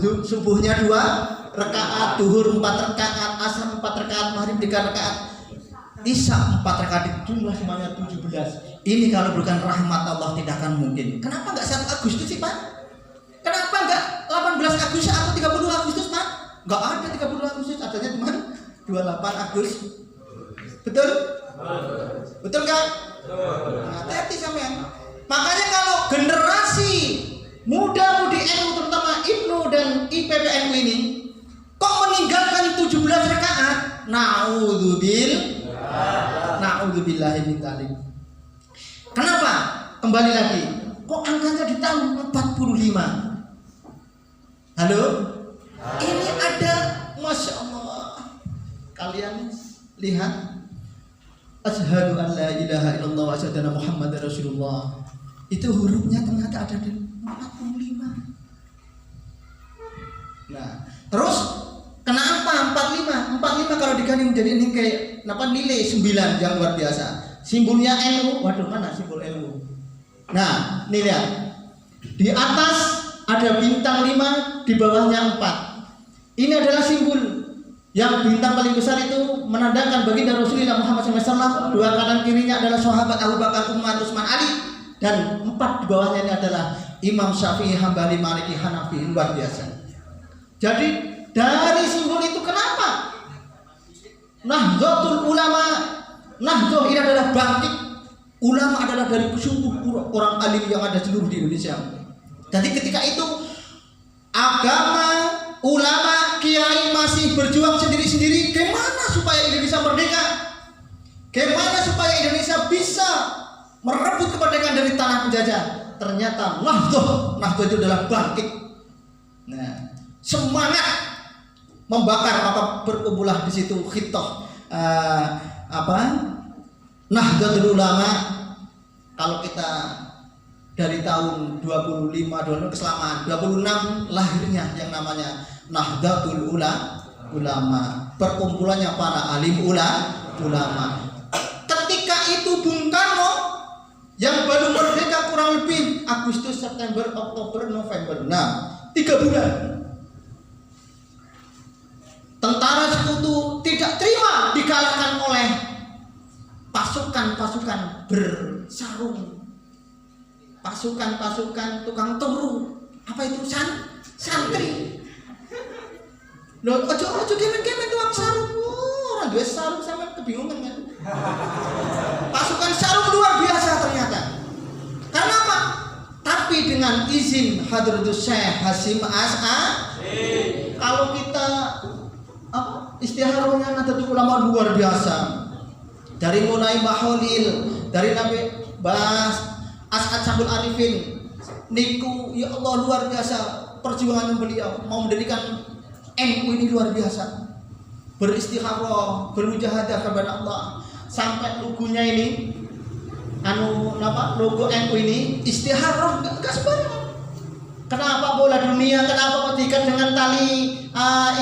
subuhnya 2 rakaat, duhur 4 rakaat, asar 4 rakaat, maghrib 3 rakaat, isya 4 rakaat, jumlah semuanya 17. Ini kalau bukan rahmat Allah tidak akan mungkin. Kenapa enggak 1 Agustus sih Pak? Kenapa enggak 18 Agustus atau 30 Agustus Pak? Enggak ada 30 Agustus, adanya cuma 28 Agustus. Betul? Betul kan? Hati-hati sampean. Makanya kalau generasi muda-mudi NU terutama IPNU dan IPPNU ini kok meninggalkan 17 rakaat, na'udzubillahi min dzalik. Kenapa? Kembali lagi, kok angkanya di tahun 45? Halo? Ini ada, Masya Allah. Kalian lihat, asyhadu an la ilaha illallah wa asyhadu anna Muhammadar Rasulullah. Itu hurufnya ternyata ada di 45. Nah, terus kenapa 45? 45 kalau diganti menjadi ini kayak nilai 9 yang luar biasa. Simbolnya NU. Waduh, mana simbol NU? Nah, ini lihat. Di atas ada bintang 5, di bawahnya 4. Ini adalah simbol yang bintang paling besar itu menandakan baginda Rasulullah Muhammad SAW. 2 kanan kirinya adalah sahabat Abu Bakar, Umar, Utsman, Ali. Dan 4 di bawahnya ini adalah Imam Syafi'i, Hambali, Maliki, Hanafi. Luar biasa. Jadi dari simbol itu kenapa Nahdlatul Ulama, Nahdlatul ini adalah bangkit. Ulama adalah dari kesubuh orang alim yang ada seluruh di Indonesia. Jadi ketika itu agama, ulama, kiai masih berjuang sendiri-sendiri. Gimana supaya Indonesia merdeka? Gimana supaya Indonesia bisa merebut kemerdekaan dari tanah penjajah? Ternyata Nahdlatul itu adalah bangkit. Nah, semangat membakar, maka berkumpulah di situ khitah Nahdlatul Ulama. Kalau kita dari tahun 25 keselamatan 26 lahirnya yang namanya Nahdlatul Ulama, perkumpulannya para alim ulama. Ketika itu Bung Karno yang baru merdeka kurang lebih Agustus, September, Oktober, November. Nah, 3 bulan. Tentara Sekutu tidak terima dikalahkan oleh pasukan-pasukan bersarung, pasukan-pasukan tukang turu. Apa itu? Santri. Loh, ojo gemen-gemen tukang sarung. Orang dua sarung sama kebingungan kan? Pasukan sarung luar biasa ternyata. Karena apa? Tapi dengan izin Hadratus Syekh Hasyim Asy'ari, kalau kita istiharahnya Nahdlatul Ulama luar biasa. Dari mulai Baholil, dari Nabi Bas As'ad Syabul Arifin niku, ya Allah luar biasa perjuangan beliau mau mendirikan NU ini luar biasa. Beristikharah, bermujahadah kepada Allah sampai logonya ini logo NU ini istikharah enggak sembarangan. Kenapa bola dunia, kenapa kok diikat dengan tali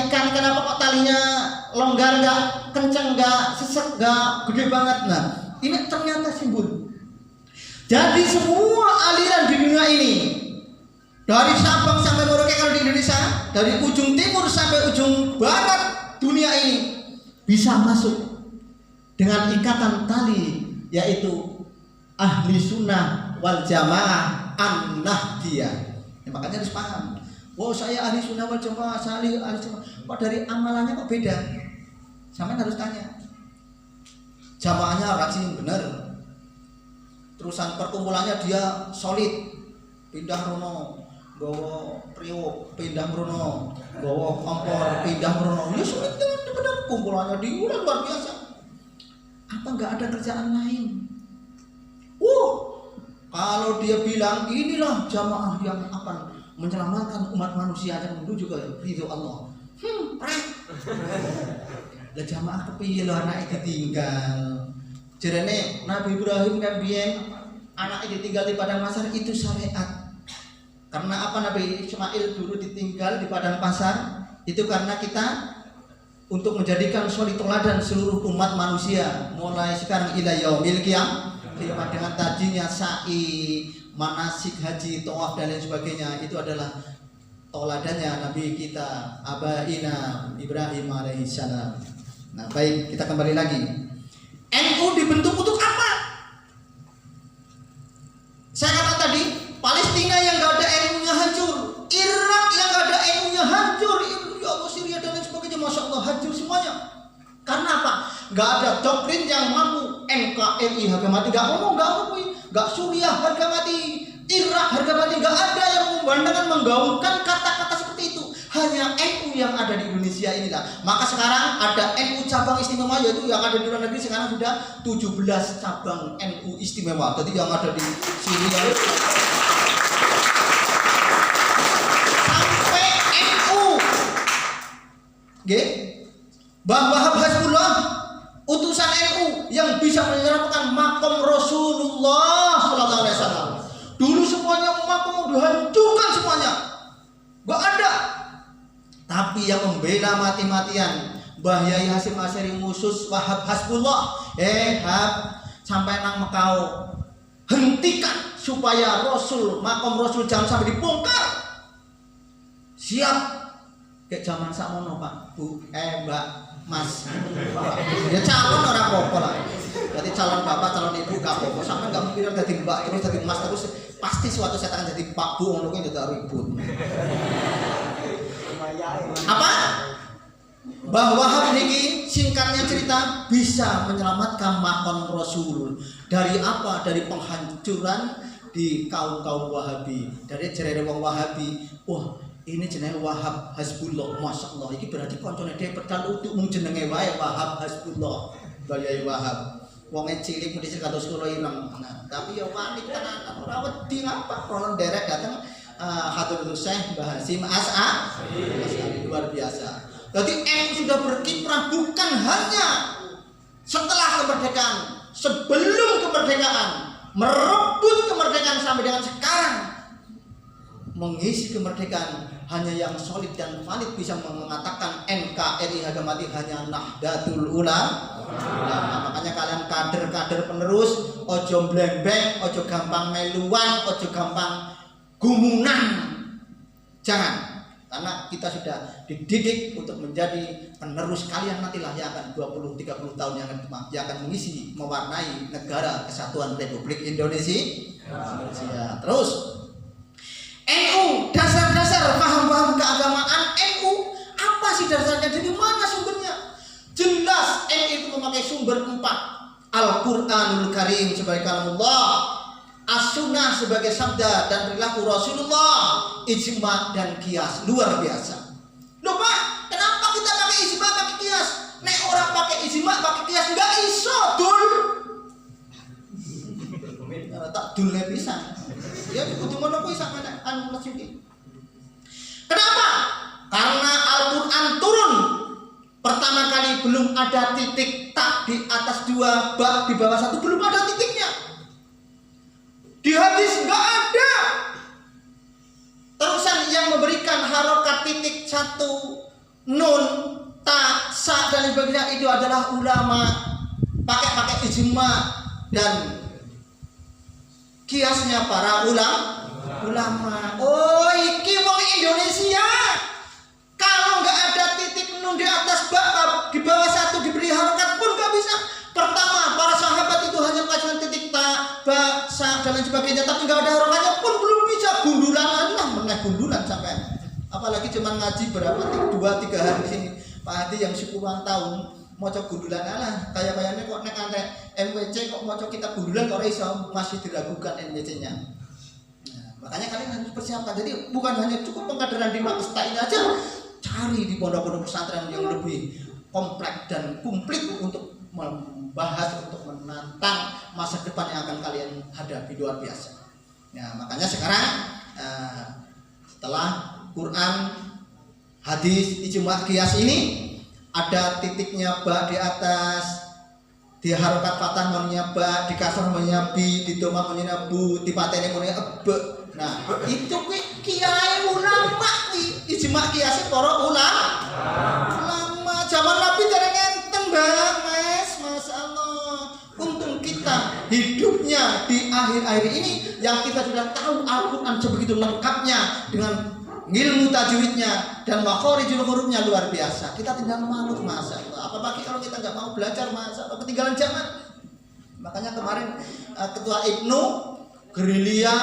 ikan, kenapa kok talinya longgar, enggak kenceng, enggak sesek, enggak gede banget. Nah, ini ternyata simbol. Jadi semua aliran di dunia ini, dari Sabang sampai Merauke kalau di Indonesia, dari ujung timur sampai ujung barat dunia ini bisa masuk dengan ikatan tali, yaitu ahli sunnah wal jamaah an-nahdiyah. Ya, makanya harus paham. Wow, saya ahli sunnah wal jamaah, saya ahli sunnah. Kok dari amalannya kok beda? Sampai harus tanya. Jamaahnya rajin bener. Terusan perkumpulannya dia solid. Pindah rono, bawa priok, pindah rono, bawa kompor, pindah rono. Ya solid bener. Kumpulannya diulang luar biasa. Apa enggak ada kerjaan lain? Kalau dia bilang inilah jamaah yang akan menyelamatkan umat manusia dan menuju ke ridho Allah. Lah jamaah kepiye lho anake ditinggal. Jarene Nabi Ibrahim kan biyen anake ditinggal di padang pasar itu syariat. Karena apa Nabi Ismail dulu ditinggal di padang pasar itu karena kita untuk menjadikan suri teladan seluruh umat manusia mulai sekarang ila yaumil qiyamah dengan tajinya sa'i, manasik haji, tawaf dan lain sebagainya. Itu adalah toladannya Nabi kita Abaina Ibrahim alaihissalam. Nah, baik, kita kembali lagi. NU dibentuk untuk apa? Saya kata tadi, Palestina yang gak ada NU-nya hancur, Irak yang gak ada NU-nya hancur, ya Allah, Syria dan lain sebagainya, Masya Allah, hancur semuanya. Karena apa? Gak ada doktrin yang mampu. NKRI harga mati, gak ngomong, gak Suriah harga mati, Irak harga mati, gak ada yang membandangkan, menggaungkan kata-kata seperti itu. Hanya NU yang ada di Indonesia inilah. Maka sekarang ada NU cabang istimewa, yaitu yang ada di luar negeri sekarang sudah 17 cabang NU istimewa. Jadi yang ada di sini sampai NU bahwa Hizbullah utusan NU yang bisa menyerapkan makom Rasulullah Sallallahu Alaihi Wasallam. Dulu semuanya makom dihancurkan semuanya, gak ada. Tapi yang membela mati-matian Mbah Yai Hasyim Asy'ari khusus Wahab Hizbullah, sampai nang Mekau, hentikan supaya Rasul, makom Rasul jangan sampai dibongkar. Siap kayak zaman sakmono Pak, Bu, Mbak, Mas. Ya calon orang apa lah. Jadi calon bapak, calon ibu gak apa-apa. Sampai gak mikir jadi mbak, terus jadi mas, terus pasti suatu saat akan jadi Pak Bu, ngono kuwi jadi ribut. Apa? Bahwa Wahab niki singkatnya cerita bisa menyelamatkan makom Rasul dari apa? Dari penghancuran di kaum-kaum Wahabi. Dari jerere wong Wahabi. Wah, ini jenenge Wahab Hizbullah. Masyaallah, iki berarti koncone dhewe pedal untuk mung jenenge wae Wahab Hizbullah. Bayai Wahab. Wonge cilik mesti kados kula ireng. Nah, tapi ya wani tenan ora wedi apa kalau derek datang Hadratus Syekh Mbah Hasyim Asy'ari luar biasa. Jadi NU sudah berkiprah bukan hanya setelah kemerdekaan, sebelum kemerdekaan, merebut kemerdekaan sampai dengan sekarang, mengisi kemerdekaan. Hanya yang solid dan valid bisa mengatakan NKRI harga mati hanya Nahdlatul Ulama. Makanya kalian kader-kader penerus, ojo blembek, ojo gampang meluan, ojo gampang gumunan. Jangan. Karena kita sudah dididik untuk menjadi penerus kalian nantilah yang akan 20-30 tahun yang akan mengisi, mewarnai negara kesatuan Republik Indonesia. Terus NU, dasar-dasar paham-paham keagamaan NU, apa sih dasarnya? Dari mana sumbernya? Jelas NU itu memakai sumber 4. Al-Quranul Karim sebagai kalamullah, As-Sunnah sebagai sabda dan perilaku Rasulullah, ijma dan kias. Luar biasa. Loh Pak, kenapa kita pakai ijma, pakai kias? Nek orang pakai ijma, pakai kias enggak iso, dul. Tak dulnya bisa. Ya kudu ngono kuwi sak menek anu mesthi. Kenapa? Karena Al-Qur'an turun pertama kali belum ada titik tak di atas 2, bak di bawah 1, belum ada titiknya. Di hadis enggak ada. Terusan yang memberikan harokat titik 1, nun, ta, sa dan sebagainya itu adalah ulama. Pakai ijma dan kiasnya para ulama. Oh, iki wong Indonesia. Kalau nggak ada titik nun di atas bab, di bawah 1 diberi harokat pun nggak bisa. Pertama, para sahabat itu hanya mengajarkan titik ta, ba, sa dan lain sebagainya, tapi nggak ada harokatnya pun belum bisa. Gundulan aja, meneh gundulan sampai. Apalagi cuma ngaji berapa 2-3 hari di sini. Pak Hadi yang 10-an tahun maca gundulan alah, kaya-kayane kok nek antek MWC kok maca kitab gundulan kok ora iso, masih diragukan MWC-nya. Nah, makanya kalian harus persiapkan. Jadi bukan hanya cukup pengkaderan di Makesta ini aja, cari di pondok-pondok pesantren yang lebih kompleks dan komplit untuk membahas, untuk menantang masa depan yang akan kalian hadapi luar biasa. Ya, makanya sekarang setelah Quran, hadis, ijma, qiyas ini ada titiknya ba di atas, di harokat fathah maunya ba, di kasar maunya bi, di doma maunya bu, di patene maunya ebe. Nah, itu kuwi kiai ulama kuwi, ijma qiyas para ulama. Zaman Nabi dereng enten, Mbak, Mas, masyaallah. Untung kita hidupnya di akhir-akhir ini yang kita sudah tahu Al-Qur'an sebegitu lengkapnya dengan ilmu tajwidnya dan makhorijul hurufnya luar biasa. Kita tinggal malu, masa apalagi kalau kita nggak mau belajar, masa ketinggalan zaman. Makanya kemarin Ketua Ibnu gerilya,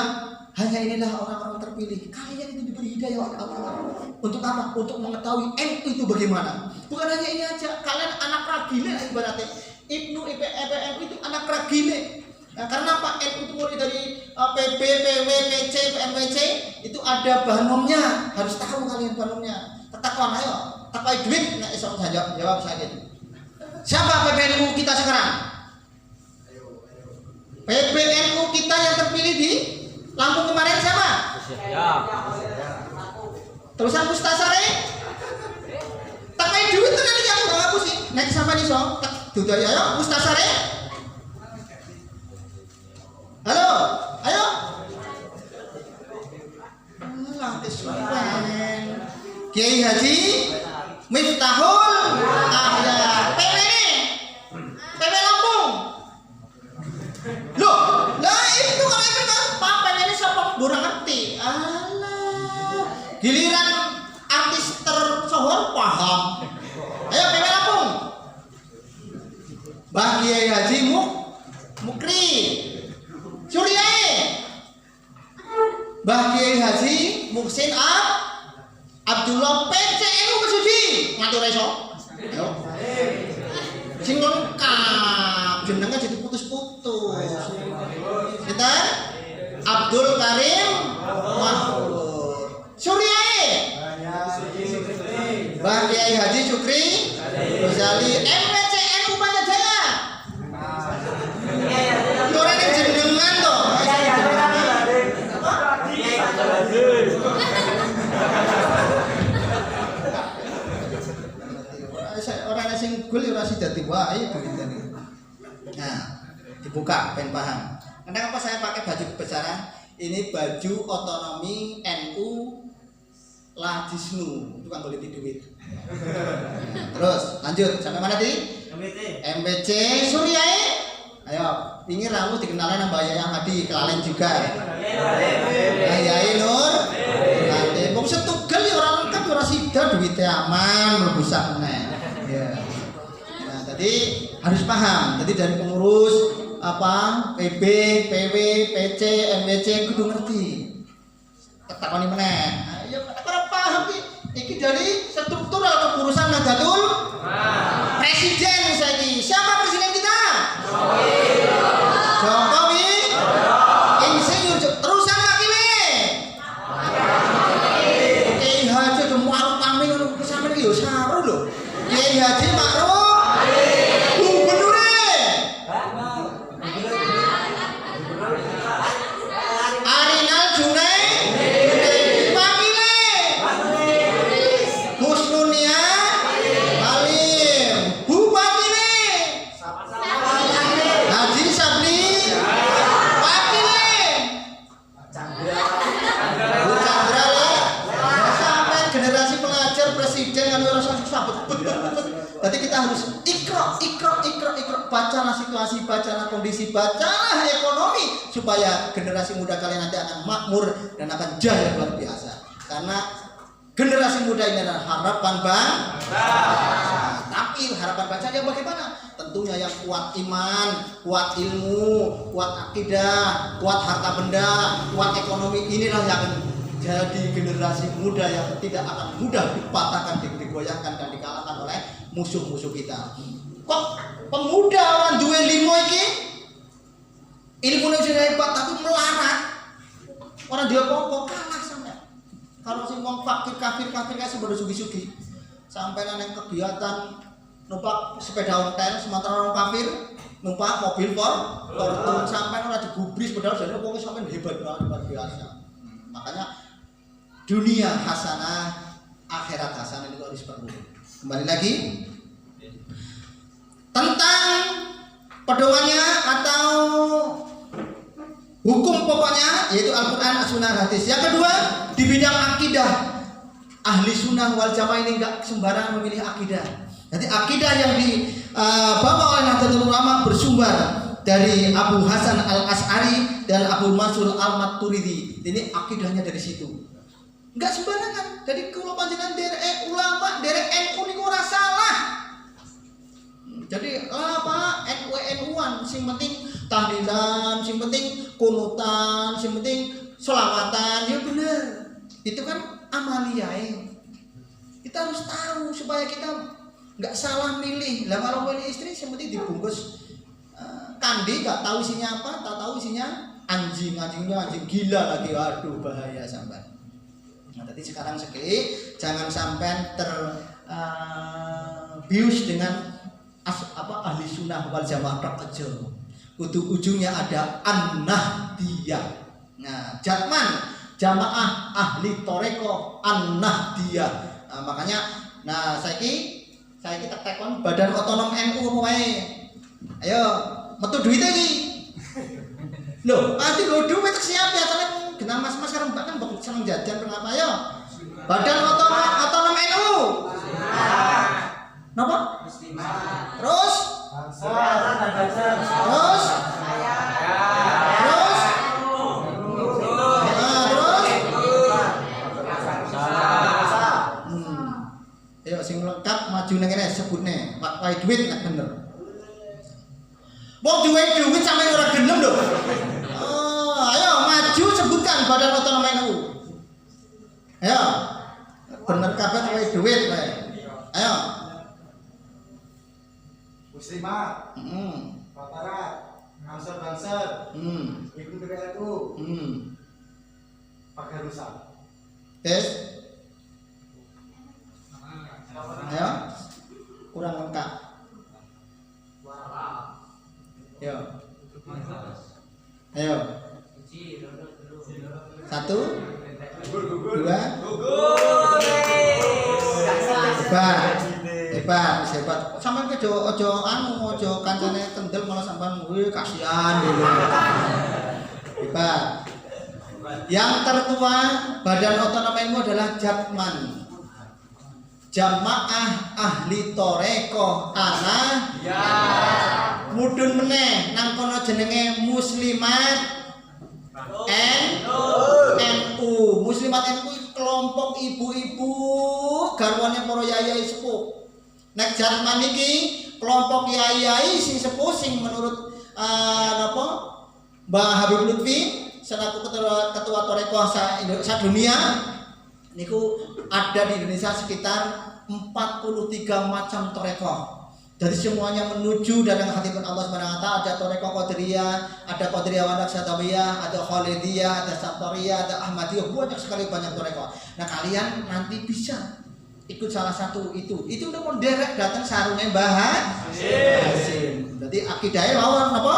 hanya inilah orang-orang terpilih. Kalian itu diberi hidayah oleh Allah. Untuk apa? Untuk mengetahui NU itu bagaimana. Bukan hanya ini aja. Kalian anak ragile ibaratnya. Ibnu IPM itu anak ragile. Nah, karena apa? NU itu mulai dari PB, PW, PC, PMWC itu ada banomnya. Harus tahu kalian banomnya. Ketakuan ayo, takai duit. Nah, esok saya jawab saya. Siapa PBNU kita sekarang? PBNU kita yang terpilih di Lampung kemarin siapa? Ya. Terusan Mustasare. Takai duit itu nanti aku gak ngaku sih. Nek sama nih so. Duduk ayo Mustasare. Halo, ayo. Lah kesuwen. Kiai Haji Miftahul Ahyar. PW ini. PW Lampung. Loh, lah itu kalau itu kan papa ini siapa kurang ngerti. Alah. Giliran artis tersohor paham. Ayo PW Lampung. Mbah Kiai Haji Mukri. Suriae. Mbah Kiai Haji Muhsin Abdullah PCNU Kesuci. Ngatur iso. Ayo. Sing lengkap jenenge jadi putus-putus. Kita Abdul Karim Mahmud. Suriae. Mbah Kiai Haji Syukri Ghazali MPCNU Padajaya. Orang ini jenengan toh. Orang sing gul ora sida diwae begini. Nah, dibuka pen paham. Kenapa saya pakai baju kebesaran? Ini baju otonomi NU Lajisnu, itu kan boleh duit. Terus lanjut sampai mana di? MPC Suriae. Ayo, ini ramu dikenalin sama Yaya Hadi Kelalen juga. Yai Nur. Nanti mau setugel ya orang lengkap ora sida duitnya aman mlebu sakne. Ya. Nah, tadi harus paham. Jadi dari pengurus apa PB, PW, PC, MWC kudu ngerti. Takoni meneh. Ayo ora paham iki dari struktural kepengurusan Nahdlatul Presiden saiki. Siapa presiden kita? Jokowi. Insinyur terusan lagi we. Kiai Haji do muarep paming ngono sampeyan iki yo saru lho. Kiai Haji Ma'ruf Arinal Junai Wakile Husnunia Halim Bupatine Haji Sabli Wakile Bu Chandra sampai generasi pengajar presiden kan ora susah betul. Jadi kita harus ikro bacalah situasi, bacalah kondisi, bacalah ekonomi supaya generasi muda kalian nanti akan makmur dan akan jaya luar biasa. Karena generasi muda ini adalah harapan bangsa. Tapi harapan bangsa yang bagaimana? Tentunya yang kuat iman, kuat ilmu, kuat akidah, kuat harta benda, kuat ekonomi. Inilah yang akan jadi generasi muda yang tidak akan mudah dipatahkan, digoyahkan dan dikalahkan oleh musuh-musuh kita. Kok pemuda orang duwe limo iki ilmune wis hebat tapi melarat. Orang dia apa kalah sampe. Kalau sing wong fakir kafir kasih bodo sugi-sugi. Sampai nang kegiatan numpak sepeda ontel sementara orang kafir numpak mobil Fortune sampai ora digubris padahal jane wong sampean hebat banget luar biasa. Makanya dunia hasanah, akhirat hasanah itu harus perlu. Kembali lagi tentang pedomannya atau hukum pokoknya yaitu Al-Quran, As-Sunnah, Hadis. Yang kedua di bidang akidah, ahli sunnah wal jamaah ini enggak sembarangan memilih akidah. Jadi akidah yang dibawa oleh Nahdlatul Ulama bersumber dari Abu Hasan Al-Asy'ari dan Abu Mansur Al-Maturidi. Ini akidahnya dari situ. Enggak sembarangan. Jadi kula panjenengan derek ulama, derek NU niku ora salah. Jadi apa NU-an sing penting tahlilan, sing penting kunutan, sing penting selawatan, ya bener. Itu kan amaliyae. Kita harus tahu supaya kita nggak salah milih. Lah kalau milih istri yang penting dibungkus kandi, nggak tahu isinya apa, tak tahu isinya anjingnya anjing gila lagi, waduh bahaya sampai. Nah tadi sekarang sekali jangan sampai terbius dengan ahli sunnah wal jamaah aja. Kudu ujungnya ada an-nahdiyah. Nah jatman jamaah ahli toreko an-nahdiyah. Nah, makanya saiki tak tekon badan otonom NU pemae. Ayo metu duit iki. Loh, nanti lo duit siap ya kalian kenal mas sekarang bahkan seneng jajan kenapa ayo. Badan otonom NU. Napa? Terus? Terus? Ayo sing lengkap maju nang kene sebutne, wae duit nek bener. Wong duit sampe ora gelem lho. Ayo maju sebutkan badan otonom NU. Ayo. Bener kabeh wae duit wae. Ayo. Muslimat. Paparat. Ansar. Ikut PNU. Pakai rusak. Tes. Ayo. Kurang lengkap. Ayo. Ayo. 1 2 hebat. Sampeyan ke ojo kancane kendel malah sampean kasihan dulu. Hebat. Yang tertua badan otonom NU adalah Jatman. Jamaah ahli toreko tanah ya. Mudun meneh nang kono jenenge Muslimat NU. Muslimat NU kelompok ibu-ibu garwane para yayai sepuh. Nek Jatman iki kelompok yayai sing sepuh sing menurut Mbah Habib Lutfi selaku ketua toreko sa-dunia niku ada di Indonesia sekitar 43 macam toreko. Jadi semuanya menuju datang hati Allah Subhanahu wa taala. Ada toreko Qadiriyah, ada Qadiriyah wa Naqsyabandiyah, ada Khalidiyah, ada Satoriyah, ada Ahmadiyah, banyak toreko. Nah kalian nanti bisa ikut salah satu itu udah menderek datang sarungnya Mbah Hasim. Jadi akidahnya lawan apa?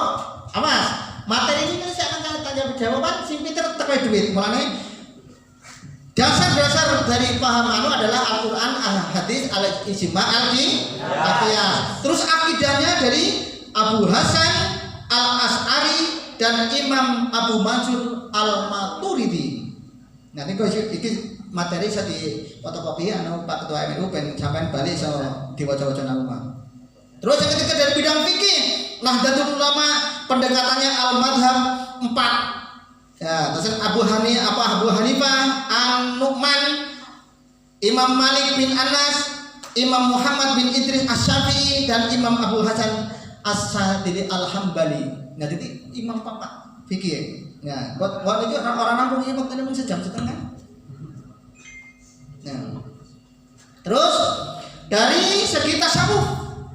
Amas. Materi ini saya akan tanya jawaban sing pinter terkait duit. Mulane dasar-dasar dari paham adalah Al-Quran, Al-Hadis, Al-Ijma, Al-Qiyas. Terus akidahnya dari Abu Hasan Al-As'ari dan Imam Abu Mansur Al-Maturidi. Nah ini materi saya di fotokopi Pak Ketua MNU ben sampean balik so diwaca-waca nang rumah. Terus yang ketiga dari bidang fikih, Nahdlatul Ulama pendekatannya Al-Madhab 4. Ya, terus Abu Hanifah, An-Nu'man, Imam Malik bin Anas, Imam Muhammad bin Idris Asy-Syafi'i dan Imam Abu Hasan As-Sadili Al-Hambali. Nah, jadi imam papat fikih. Nah, buat itu orang nampung ini waktu ini sejam setengah. Nah. Terus dari segi tasawuf,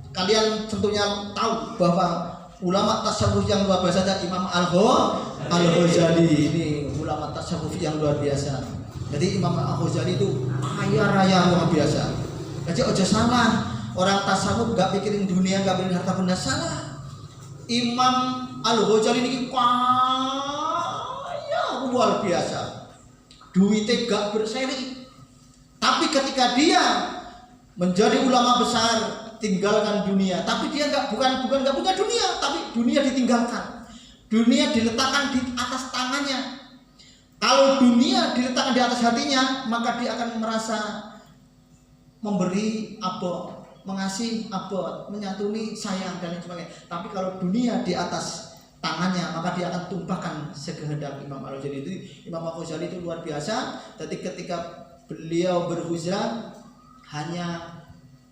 kalian tentunya tahu bahwa ulama tasawuf yang luar biasa ada Imam Al-Ghazali. Ini ulama tasawuf yang luar biasa. Jadi Imam Al-Ghazali itu kaya raya luar biasa. Jadi ojo salah, orang tasawuf gak pikirin dunia, gak pikirin harta benda, salah. Imam Al-Ghazali ini kaya luar biasa. Duitnya gak berseri. Tapi ketika dia menjadi ulama besar, tinggalkan dunia, tapi dia bukan gak punya dunia, tapi dunia ditinggalkan. Dunia diletakkan di atas tangannya. Kalau dunia diletakkan di atas hatinya, maka dia akan merasa memberi abot, mengasihi abot, menyantuni, sayang dan sebagainya. Tapi kalau dunia di atas tangannya, maka dia akan tumpahkan sekehendak Imam Al-Ghazali. Itu Imam Al-Ghazali itu luar biasa. Jadi ketika beliau berhijrah hanya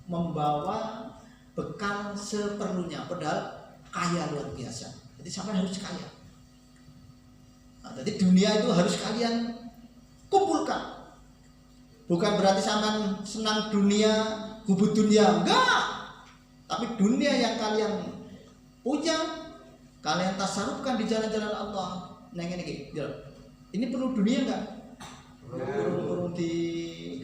membawa bekal seperlunya, padahal kaya luar biasa. Jadi sampai harus kaya. Nah, jadi dunia itu harus kalian kumpulkan. Bukan berarti sampai senang dunia, hubud dunia, enggak. Tapi dunia yang kalian punya, kalian tasarufkan di jalan-jalan Allah. Nah ini perlu dunia enggak? Urung di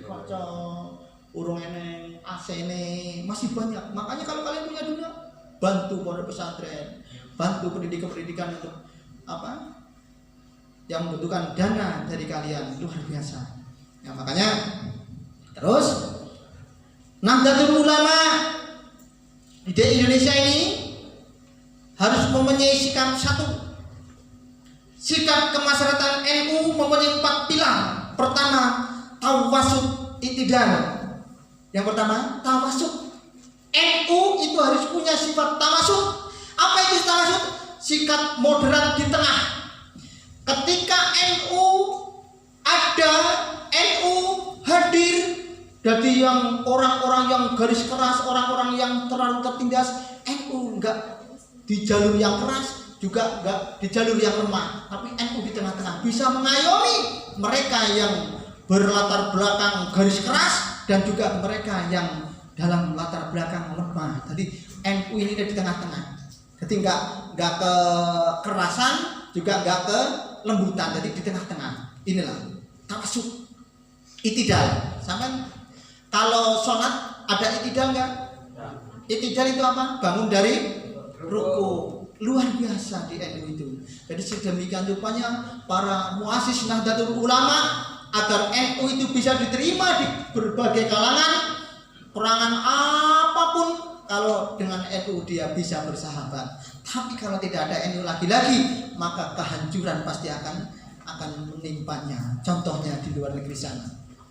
kocok, urung eneng, AC ini masih banyak. Makanya kalau kalian punya dunia, bantu pondok pesantren, bantu pendidikan untuk apa? Yang membutuhkan dana dari kalian, luar biasa. Ya, makanya terus Nahdlatul Ulama di Indonesia ini harus mempunyai sikap satu. Sikap kemasyarakatan NU mempunyai 4 pilar. Pertama, tawasud itidal. Yang pertama, tawasud. NU itu harus punya sifat tawasud. Apa itu tawasud? Sikap moderat di tengah. Ketika NU ada, NU hadir, jadi yang orang-orang yang garis keras, orang-orang yang terlalu tertindas, NU enggak di jalur yang keras, juga enggak di jalur yang lemah, tapi NU di tengah-tengah bisa mengayomi mereka yang berlatar belakang garis keras dan juga mereka yang dalam latar belakang lemah. Jadi NU ini ada di tengah-tengah. Jadi enggak ke kerasan, juga enggak ke lembutan, jadi di tengah-tengah. Inilah tawasud itidal. Sampai kalau sholat ada itidal enggak? Itidal itu apa? Bangun dari ruku. Luar biasa di NU itu. Jadi sedemikian rupanya para muassis Nahdlatul Ulama agar NU itu bisa diterima di berbagai kalangan, perangan apapun, kalau dengan NU dia bisa bersahabat. Tapi kalau tidak ada NU lagi-lagi, maka kehancuran pasti akan menimpanya. Contohnya di luar negeri sana.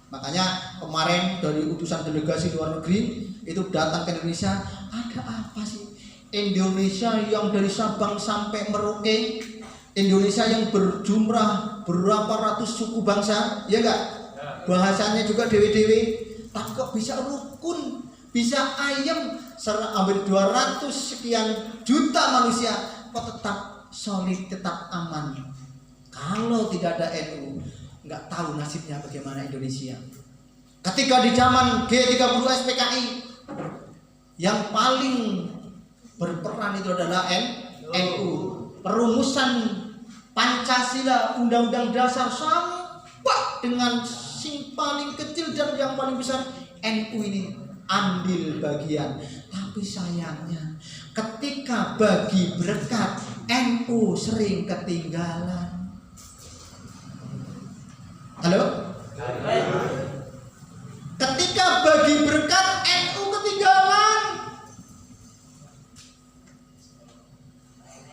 Makanya kemarin dari utusan delegasi luar negeri itu datang ke Indonesia, ada apa sih? Indonesia yang dari Sabang sampai Merauke, Indonesia yang berjumlah berapa ratus suku bangsa, ya enggak? Bahasanya juga dewe-dewe, tapi kok bisa rukun, bisa ayem, hampir 200 sekian juta manusia, kok tetap solid, tetap aman. Kalau tidak ada NU, nggak tahu nasibnya bagaimana Indonesia. Ketika di zaman G30 SPKI, yang paling berperan itu adalah NU. Perumusan Pancasila, Undang-Undang Dasar sampai dengan sing paling kecil dan yang paling besar, NU ini ambil bagian. Tapi sayangnya ketika bagi berkat, NU sering ketinggalan. Halo? Ketika bagi berkat, NU ketinggalan.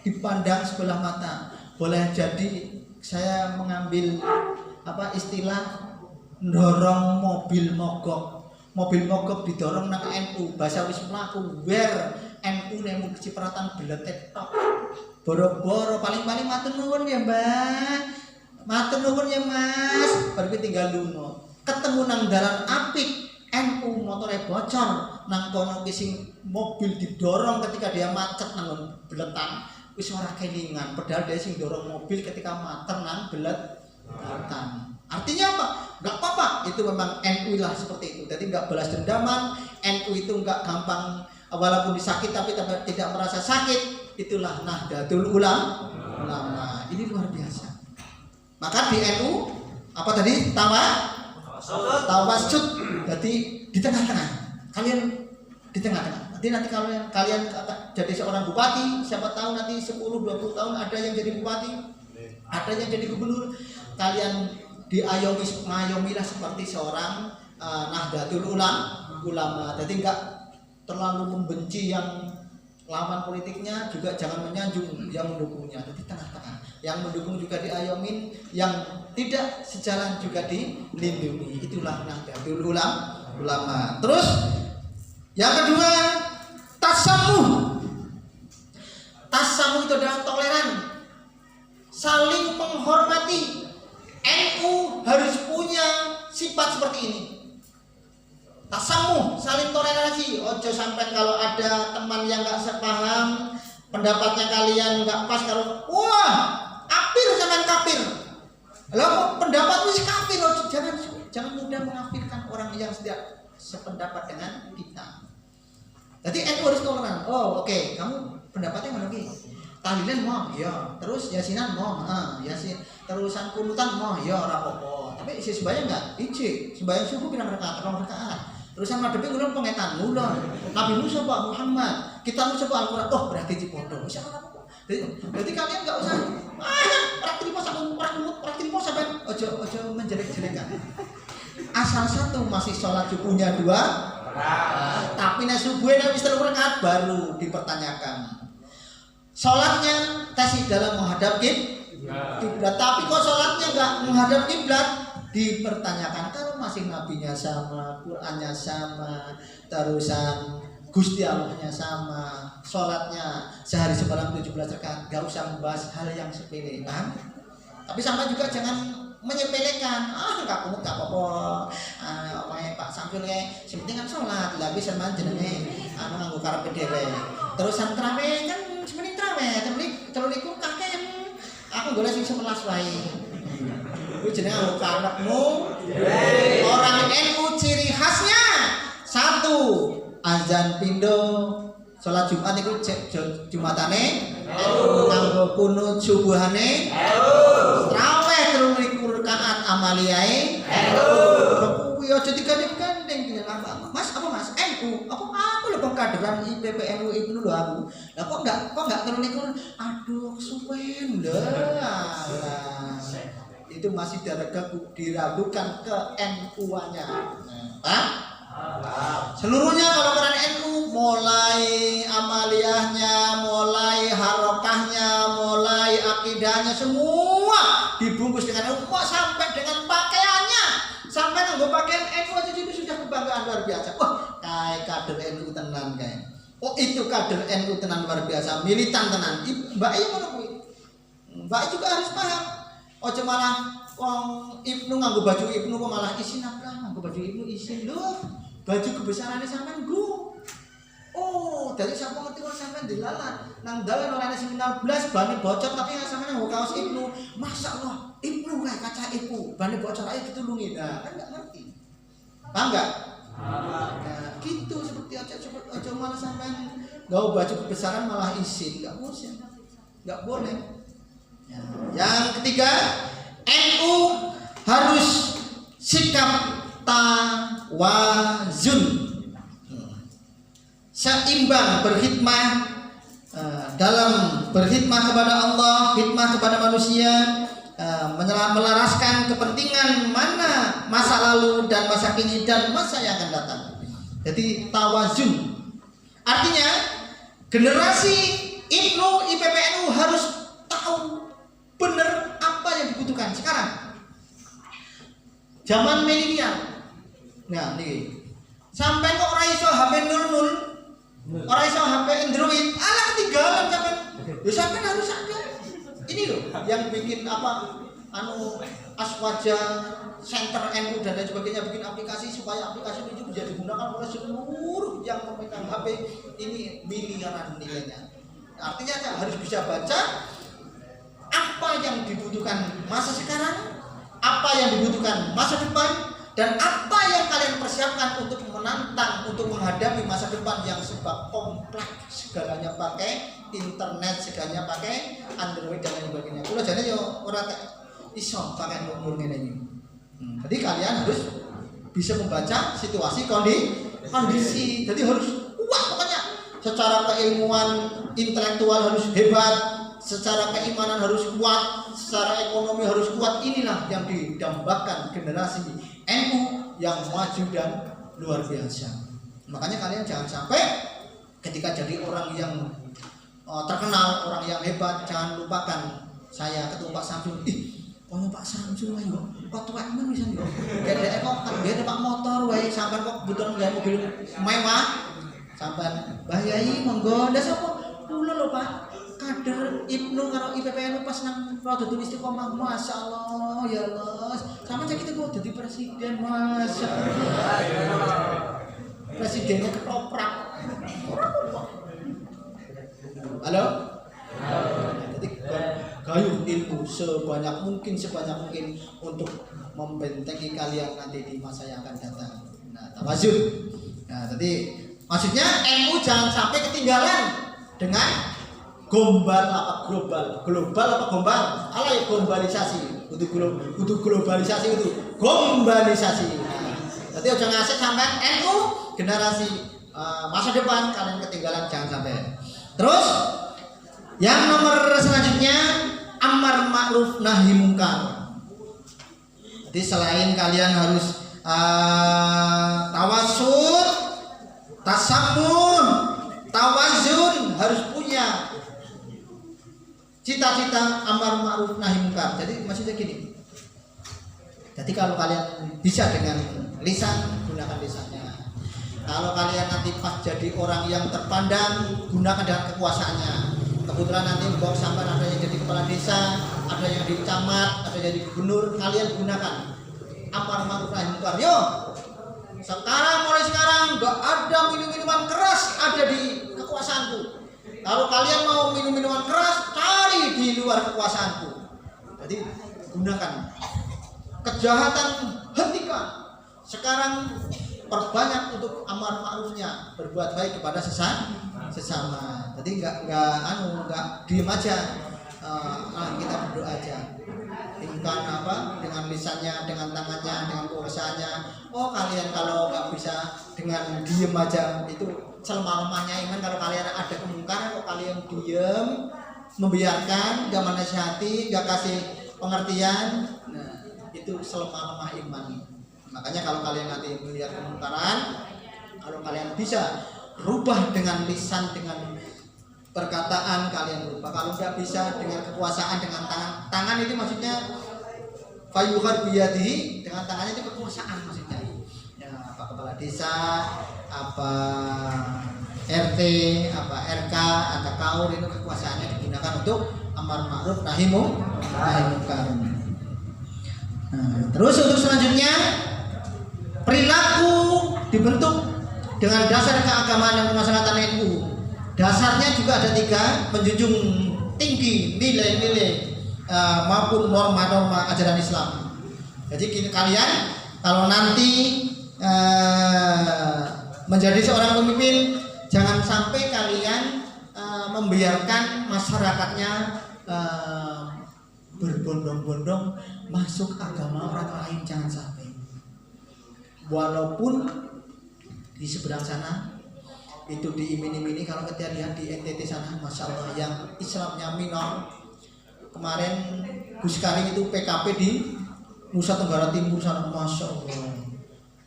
Dipandang sebelah mata. Boleh jadi saya mengambil istilah dorong mobil mogok. Mobil mogok didorong nang NU, bahasa wis mlaku wer NU nemu kecipratan beletek tok. Boro-boro paling-paling matur nuwun ya, Mbak. Matur nuwun ya, Mas. Baru tinggal lunga. Ketemu nang dalan apik, NU motore bocor nang kono ki sing mobil didorong ketika dia macet nang beletang. Wis ora kelingan, padahal dia sing dorong mobil ketika mater nang beletang. Artinya apa? Enggak apa-apa, itu memang NU lah seperti itu. Jadi enggak balas dendaman, NU itu enggak gampang walaupun disakit tapi tidak merasa sakit. Itulah Nahdlatul Ulama. Ini luar biasa. Maka di NU apa tadi? Tawasud. Jadi di tengah-tengah. Kalian di tengah-tengah. Nanti kalau kalian jadi seorang bupati, siapa tahu nanti 10-20 tahun ada yang jadi bupati, ada yang jadi gubernur. Kalian ngayomilah seperti seorang Nahdlatul Ulama. Jadi enggak terlalu membenci yang lawan politiknya, juga jangan menyanjung yang mendukungnya. Jadi tengah-tengah. Yang mendukung juga diayomin, yang tidak sejalan juga dilindungi. Itulah Nahdlatul Ulama. Terus yang kedua, tasamuh tasamuh itu adalah toleran, saling menghormati. NU harus punya sifat seperti ini. Tasamuh, saling toleransi. Ojo sampai kalau ada teman yang nggak sepaham, pendapatnya kalian nggak pas, kalau wah kafir jangan kafir. Lalu pendapatmu si kafir, ojo, jangan mudah mengkafirkan orang yang tidak sependapat dengan kita. Jadi NU harus toleran. Oh oke, kamu pendapatnya mana lagi? Tahlilan mau, ya. Terus yasinan mau, yasin. Terusan kunutan mau, ya ora apa-apa. Tapi isi sembahyang enggak? Iji. Sembahyang subuh pirang rakaat? 2 rakaat. Terusan madhepe ngulon pengetan ngulon. Nabi Musa Pak Muhammad, kita Musa Pak Al-Qur'an. Oh, berarti cipodo. Wis ora apa-apa. Jadi kalian enggak usah ora trimo sampean ojo menjelek-jelekan. Asal satu masih sholat subuhnya 2 tapi nek subuhnya wis 3 rakaat baru dipertanyakan. Sholatnya kasih dalam menghadap kiblat, tapi kok sholatnya nggak menghadap kiblat, dipertanyakan. Kalau masih nabinya sama, Qurannya sama, terusan Gusti Allahnya sama, sholatnya sehari semalam 17 rakaat, nggak usah membahas hal yang sepele, kan? Tapi sama juga jangan menyepelekan. Nggak kumut nggak apa-apa. Pak Samsul kayak, penting kan sholat, lagi sama jenenge, nganggo karpet dhewe. Terusan terawih kan sebenarnya terawih, terlikur kakek. Aku boleh sing 11 wae. Kuwi jenenge nganggo karpetmu. Orang NU ciri khasnya 1, azan pindo, sholat Jumat itu Jumatane, nganggo kunut subuhane, traweh 23 rakaat amaliyae. Kuwi aja digandeng-gandeng dengan apa? Mas, apa Mas? NU. Aku lho pengkaderan IPPNU itu lho aku. Lah kok enggak 23? Aduh, kesuwen lho. Itu masih diragukan ke NU-nya. Seluruhnya kalau Quran NU, mulai amaliyahnya, mulai harokahnya, mulai akidahnya, semua dibungkus dengan NU, sampai dengan pakaiannya, sampai nanggo pakaian NU aja itu sudah kebanggaan luar biasa. Kayak kader NU tenan kayak. Itu kader NU tenan luar biasa, militan tenan. Mbak Ayu ngono kuwi. Mbak Ayu juga harus paham. Ojo malah wong Ibnu nganggo baju Ibnu kok malah isin apa? Nganggo baju Ibnu isin lho. Baju kebesarannya sampean nggo. Dari sampean ngerti kok sampean dilalah. Nang dalan orane sing 16 bane bocor tapi sampean nggo kaos Ibnu. Masyaallah, Ibnu kae kaca Ibnu, bane bocor ae ditulungi. Nah, kan enggak ngerti. Paham enggak? Nah, gitu seperti aja malah sampean nggo baju kebesaran malah isin, enggak boleh. Enggak boleh. Yang ketiga, NU harus sikap tawazun, seimbang berkhidmah, dalam berkhidmah kepada Allah, khidmah kepada manusia, melaraskan kepentingan mana masa lalu dan masa kini dan masa yang akan datang. Jadi tawazun artinya generasi Ibnu IPPNU harus tahu benar apa yang dibutuhkan sekarang. Zaman milenial. Nah, nih. Sampai kok ora iso HP 00, ora iso HP Android, alah ketinggalan sampean. Ya sampean harus ada. Ini loh yang bikin apa? Aswaja Center NU dan lain sebagainya, bikin aplikasi supaya aplikasi itu bisa digunakan oleh seluruh yang memegang HP ini miliaran nilainya. Artinya harus bisa baca apa yang dibutuhkan masa sekarang, apa yang dibutuhkan masa depan, dan apa yang kalian persiapkan untuk menantang, untuk menghadapi masa depan yang serba kompleks, segalanya pakai internet, segalanya pakai Android dan lain sebagainya. Kulo jane yo ora iso pakai nomor ngene iki. Jadi kalian harus bisa membaca situasi kondisi. Jadi harus kuat pokoknya. Secara keilmuan intelektual harus hebat, secara keimanan harus kuat, secara ekonomi harus kuat. Inilah yang didambakan generasi NU yang maju dan luar biasa. Makanya kalian jangan sampai ketika jadi orang yang terkenal, orang yang hebat, jangan lupakan saya ketua Pak Samsul. Pak Samsul ayo, kok tuwek men wisan yo. Gedeke kok dia Pak motor wae, sampean kok butuh nggawe mobil mewah. Sampean Mbah Yai monggo, ndak sapa? Kula lho Pak. kader Ibnu karo IPPN pas nang Rodatul Istiqomah, Masya Allah ya Allah. Sama aja kita kok jadi presiden, Masya Allah. Presidennya ketoprak. Halo? Jadi gayuh ilmu sebanyak mungkin untuk membentengi kalian nanti di masa yang akan datang. Nah, tawazun. Nah, tadi maksudnya NU jangan sampai ketinggalan dengan global apa gombal alay globalisasi untuk globalisasi itu globalisasi. Nah, jadi jangan ngasih sampai NU generasi masa depan kalian ketinggalan, jangan sampai. Terus yang nomor selanjutnya amar ma'ruf nahi mungkar. Jadi selain kalian harus tawasud, tasamun, tawazun, harus punya cita-cita amar ma'ruf nahi mungkar. Jadi maksudnya gini. Jadi kalau kalian bisa dengan lisan, gunakan lisannya. Kalau kalian nanti pas jadi orang yang terpandang, gunakan dengan kekuasaannya. Kebetulan nanti bawa sampai ada yang jadi kepala desa, ada yang jadi camat, ada yang jadi gubernur, kalian gunakan amar ma'ruf nahi mungkar. Yo, mulai sekarang nggak ada minuman keras ada di kekuasaanku. Kalau kalian mau minuman keras, cari di luar kekuasaanku. Jadi gunakan kejahatan, hentikan. Sekarang perbanyak untuk amar ma'rufnya, berbuat baik kepada sesama. Jadi nggak diem aja. Kita berdoa aja. Bukan dengan lisannya, dengan tangannya, dengan kuasanya. Oh, kalian kalau nggak bisa dengan diem aja, itu selemah-lemahnya iman. Kalau kalian ada kemungkaran kok kalian diem, membiarkan, nggak menasihati, nggak kasih pengertian, nah itu selemah-lemah iman. Makanya kalau kalian nanti melihat kemungkaran, kalau kalian bisa rubah dengan lisan, dengan perkataan kalian rubah. Kalau nggak bisa dengan kekuasaan, dengan tangan itu maksudnya fayuhar biyadihi, dengan tangannya itu kekuasaan maksudnya. Ya, apa kepala desa, apa RT, apa RK, atau KAUR, itu kekuasaannya digunakan untuk amar ma'ruf nahi mungkar. Nah, terus untuk selanjutnya perilaku dibentuk dengan dasar keagamaan yang bermasalahkan NU. Dasarnya juga ada 3, menjunjung tinggi nilai-nilai maupun norma-norma ajaran Islam. Jadi kalian kalau nanti menjadi seorang pemimpin, jangan sampai kalian membiarkan masyarakatnya berbondong-bondong masuk agama orang lain, jangan sampai. Walaupun di seberang sana itu diimini-imini, kalau kita lihat di NTT sana, Masya Allah, yang Islamnya minor. Kemarin Gus Karim itu PKP di Nusa Tenggara Timur sana, Masya Allah.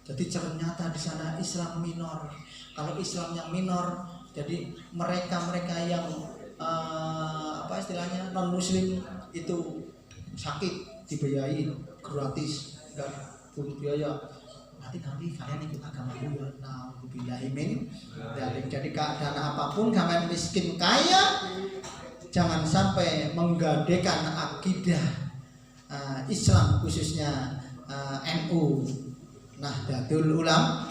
Jadi ternyata di sana Islam minor. Kalau Islamnya minor, jadi mereka yang istilahnya non Muslim itu sakit dibiayai gratis, nggak pungut biaya. Nanti kalian ikut agama gue. Nauzubillahimin dzalik. Jadi keadaan apapun kalian miskin kaya, jangan sampai menggadekan akidah Islam, khususnya NU, Nahdlatul Ulama.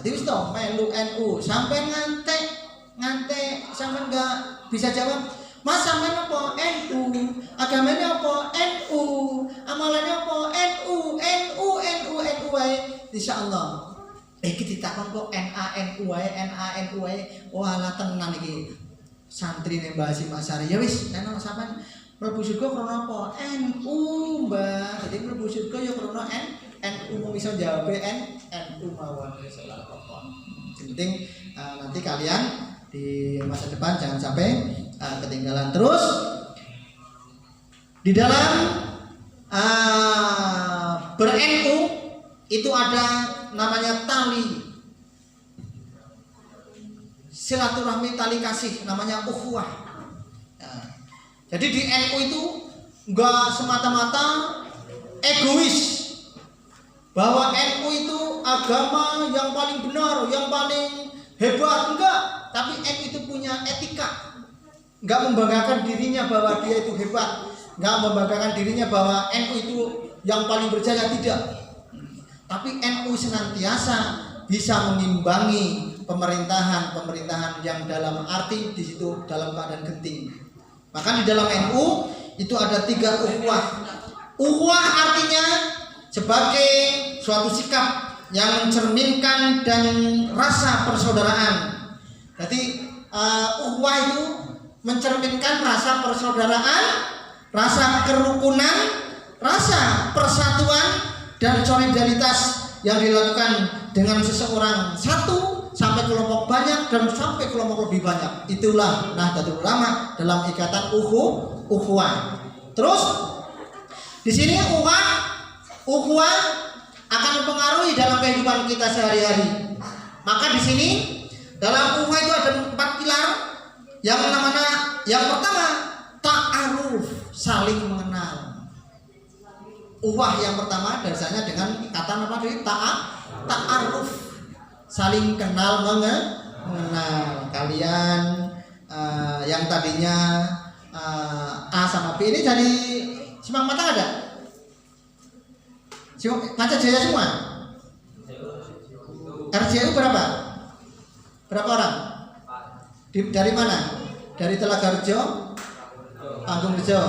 Jadi wis to melu NU sampai ngantek sampai enggak bisa jawab. Mas sampean apa? NU. Agamanya apa? NU. Amalannya apa? NU wae. Insyaallah. Iki ditakon kok NANU wae. Walah tenan iki. Santrine Mbah Hasyim Asy'ari. Ya wis, nek sampean mlebu surga krana apa? NU, Mbah. Jadi mlebu surga ya krana NU mau iso jawab NU mawon wis ora apa-apa. Penting nanti kalian di masa depan jangan sampai ketinggalan. Terus di dalam ber-NU itu ada namanya tali silaturahmi, tali kasih, namanya ukhuwah. Jadi di NU itu enggak semata-mata egois bahwa NU itu agama yang paling benar, yang paling hebat, enggak. Tapi NU itu punya etika. nggak membanggakan dirinya bahwa dia itu hebat, nggak membanggakan dirinya bahwa NU itu yang paling berjaya, tidak. Tapi NU senantiasa bisa mengimbangi pemerintahan yang dalam arti di situ dalam keadaan genting. Maka di dalam NU itu ada 3 ukhuwah. Ukhuwah artinya sebagai suatu sikap yang mencerminkan dan rasa persaudaraan. Jadi ukhuwah itu mencerminkan rasa persaudaraan, rasa kerukunan, rasa persatuan dan solidaritas yang dilakukan dengan seseorang satu sampai kelompok banyak dan sampai kelompok lebih banyak. Itulah Nahdlatul Ulama dalam ikatan ukhuwah. Terus di sini ukhuwah akan mempengaruhi dalam kehidupan kita sehari-hari. Maka di sini dalam ukhuwah itu ada 4 pilar. Yang pertama ta'aruf, saling mengenal. Ukhuwah yang pertama dasarnya dengan kata apa tadi? Ta'aruf, saling kenal mengenal. Kalian yang tadinya A sama B ini dari Simpang Matang ada? Pancajaya semua? RJU berapa? Berapa orang? Dari mana? Dari Telaga-Rejo, Panggung-Rejo.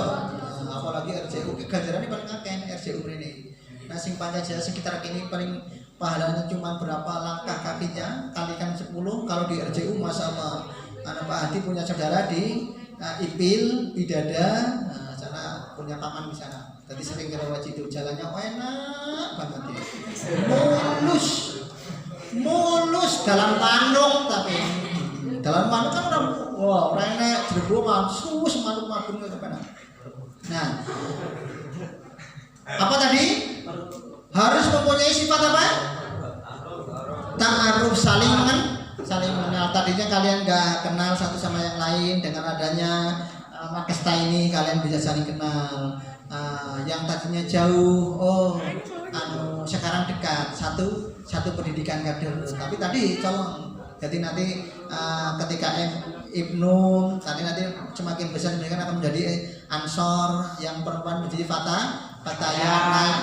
Apalagi RJU ganjarannya paling akeh RJU ini. Nah sing Pancajaya sekitar kini paling pahalanya cuma berapa langkah kakinya, kalikan 10. Kalau di RJU Masya Allah, anak Pak Hadi punya saudara di Ipil, Bidada, sana punya taman di sana. Tadi sering lewat situ, jalannya enak banget ya. Mulus dalam manung, tapi dalam manung kan orang enak jeruk mansus manung gitu kan. Nah, apa tadi? Harus mempunyai sifat apa? Ta'aruf, saling mengenal. Tadinya kalian gak kenal satu sama yang lain, dengan adanya Makesta ini kalian bisa saling kenal. Yang tadinya jauh, sekarang dekat, satu pendidikan kader. Tapi tadi colong. Jadi nanti ketika Ibnu nanti semakin besar mereka akan menjadi Ansor, yang perempuan menjadi Fatayat,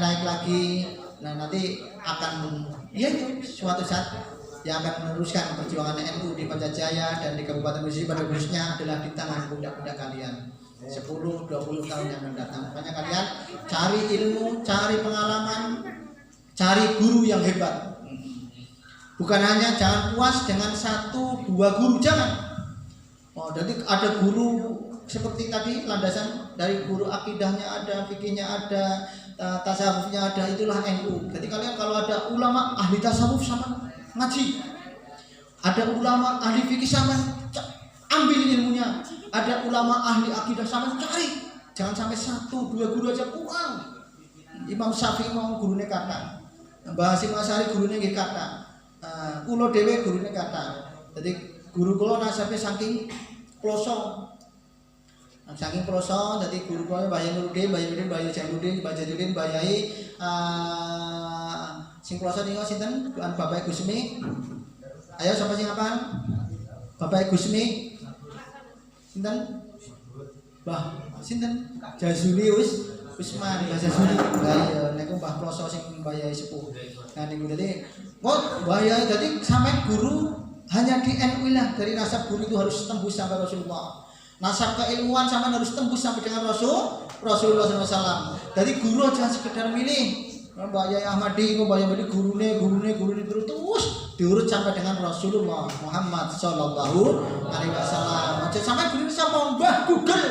naik lagi. Nah nanti akan itu suatu saat yang akan meneruskan perjuangan NU di Pancajaya dan di Kabupaten Gresik pada khususnya adalah di tangan pundak-pundak kalian 10-20 tahun yang akan datang. Makanya kalian cari ilmu, cari pengalaman, cari guru yang hebat. Bukan hanya jangan puas dengan 1-2 guru, jangan. Jadi ada guru seperti tadi landasan dari guru akidahnya ada, fikihnya ada, tasawufnya ada, itulah NU. Jadi kalian kalau ada ulama ahli tasawuf sama ngaji, ada ulama ahli fikih sama ambil ilmunya, ada ulama ahli akidah sama cari. Jangan sampai 1-2 guru aja kurang. Imam Syafi'i mau gurunya kata, Mbah Hasyim Asy'ari gurunya nggih kata, kulo dhewe gurune kata. Jadi guru kula nasabe saking ploso. Saking ploso dadi guru kula Mbah Nuruddin, Mbah Jainuddin, Mbah Yai sing ploso niku sinten? Bapak Gusmi. Ayo sapa sing apaan? Bapak Gusmi. Sinten? Mbah sinten? Jazuli Usman, Mbah Jazuli. Lah iya niku Mbah ploso sing Mbah Yai sepuh. Nah niku dadi bahaya. Jadi sampai guru hanya di NU lah, dari nasab guru itu harus tembus sampai Rasulullah. Nasab keilmuan sama harus tembus sampai dengan Rasulullah SAW. Jadi guru jangan sekedar milih Mbak Yai Ahmadi, Mbak Yai gurune terus diurut sampai dengan Rasulullah Muhammad Sallallahu Alaihi Wasallam. Jangan sampai guru sama Mbah Google.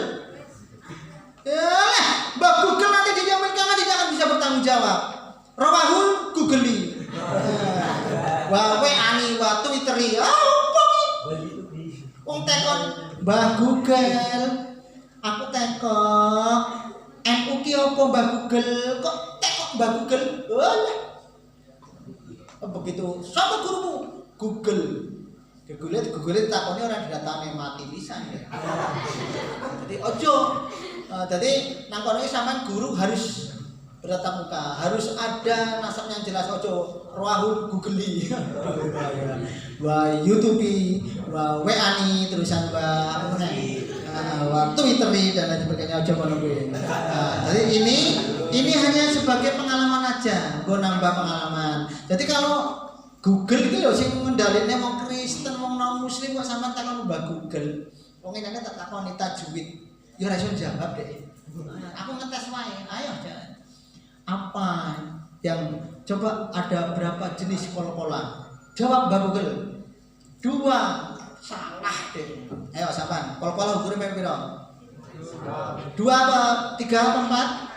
Mbah Google nanti di yaumil kiamat tidak akan bisa bertanggung jawab. Rawahul Googli. Wae ani wa Twitteri. Wong tekon Mbah Google. Aku tekok NU ki apa Mbah Google? Kok tekok Mbah Google? Begitu. Sapa gurumu? Google. Google takone ora didatane mati pisan ya. Jadi ojo. Jadi nang kono iki sampean guru harus bertatap muka, harus ada nasabnya yang jelas. Ojo Rahul Googli. Wa YouTube, wa WA ni terusan wa apa meneh? Wa Twitter dan lain sebagainya aja ngono kuwi. Jadi ini hanya sebagai pengalaman aja, nggo nambah pengalaman. Jadi kalau Google iki lho sing ngendaline wong Kristen, wong non muslim kok sampean takon Mbah Google. Wong ngene tak takoni tajwid. Ya ora iso jawab deh. Aku ngetes wae. Ayo apa yang coba ada berapa jenis kol-kolan? Jawab Mbah Google. 2. Salah deh. Ayo sampean. Kol-kol ukurnya piro? 2 apa 3 apa 4?